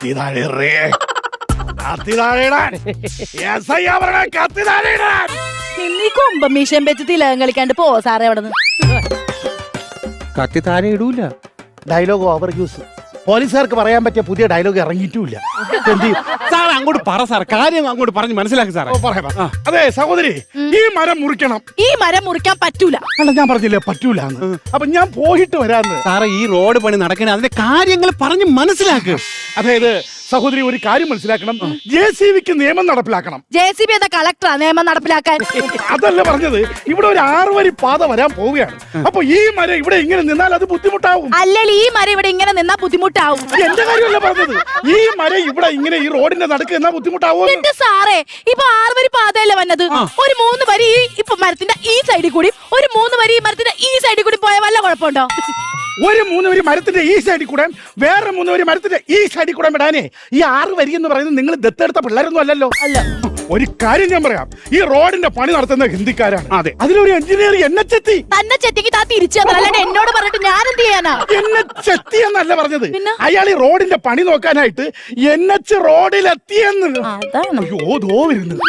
കത്തി താഴെ കത്തി താഴെയിടാൻ കത്തി താഴെയിടാൻ. നീ കൊമ്പം മീശം വെച്ച് തിലകം കളിക്കാണ്ട് പോ സാറേ അവിടെ നിന്ന്. കത്തി താഴെ ഇടൂല. Dialogue over use. പോലീസുകാർക്ക് പറയാൻ പറ്റിയ പുതിയ ഡയലോഗ് ഇറങ്ങിയിട്ടുമില്ല. എന്ത് ചെയ്യും? സാർ അങ്ങോട്ട് പറ സാർ, കാര്യം അങ്ങോട്ട് പറഞ്ഞ് മനസ്സിലാക്കി സാറേ. അതെ സഹോദരി, ഈ മരം മുറിക്കണം. ഈ മരം മുറിക്കാൻ പറ്റൂല. അല്ല ഞാൻ പറഞ്ഞില്ലേ പറ്റൂല. അപ്പൊ ഞാൻ പോയിട്ട് വരാന്ന്. സാറേ ഈ റോഡ് പണി നടക്കണേ, അതിന്റെ കാര്യങ്ങൾ പറഞ്ഞ് മനസ്സിലാക്ക്. അതായത് സഹോദരി ഒരു കാര്യം മനസ്സിലാക്കണം, JCBക്ക് നിയമം നടപ്പിലാക്കണം. JCB എന്ന കളക്ടറാ നിയമം നടപ്പിലാക്കാൻ. അതല്ല പറഞ്ഞത്, ഇവിടെ ഒരു 6 വരി പാത വരാൻ പോവുകയാണ്. അപ്പൊ ഈ മരം ഇവിടെ ഇങ്ങനെ നിന്നാൽ അത് ബുദ്ധിമുട്ടാവും. അല്ലെങ്കിൽ ഈ മരം ഇവിടെ ഇങ്ങനെ നിന്നാ ബുദ്ധിമുട്ടാവും. എന്റെ കാര്യമല്ല പറഞ്ഞത്, ഈ മരം ഇവിടെ ഇങ്ങനെ ഈ റോഡിന്റെ നടുക്ക് എന്നാ ബുദ്ധിമുട്ടാവും. എന്റെ സാറേ, ഇപ്പൊ 6 വരി പാതയല്ലേ വന്നത്? ഒരു 3 വരി ഇപ്പൊ മരത്തിന്റെ ഈ സൈഡിൽ കൂടി, ഒരു 3 വരി മരത്തിന്റെ ഈ സൈഡിൽ കൂടി പോയാൽ വല്ല കുഴപ്പമുണ്ടോ? ഒരു 3 വരി മരത്തിന്റെ ഈ സൈഡിൽ കൂടെ വേറെ 3 വരി മരത്തിന്റെ ഈ സൈഡിൽ കൂടെ വിടാനേ ഈ 6 വരി എന്ന് പറയുന്നത് നിങ്ങൾ ദത്തെടുത്ത പിള്ളേരൊന്നും അല്ലല്ലോ. അല്ല. ഒരു കാര്യം ഞാൻ പറയാം, ഈ റോഡിന്റെ പണി നടത്തുന്ന ഹിന്ദിക്കാരാണ്. അതെ, അതിലൊരു എഞ്ചിനീയർ എന്നെ ചെത്തി. തന്നെ ചെത്തിക്ക് താ തിരിച്ചു അല്ലാണ്ട് എന്നോട് പറഞ്ഞിട്ട് ഞാൻ എന്ത് ചെയ്യാനാ? എന്നെ ചെത്തി എന്നല്ല പറഞ്ഞത്, പിന്നെ? അയാൾ ഈ റോഡിന്റെ പണി നോക്കാനായിട്ട് NH റോഡിലെത്തിയെന്ന്. അതാണ്. അയ്യോ ദോ വരുന്നത്.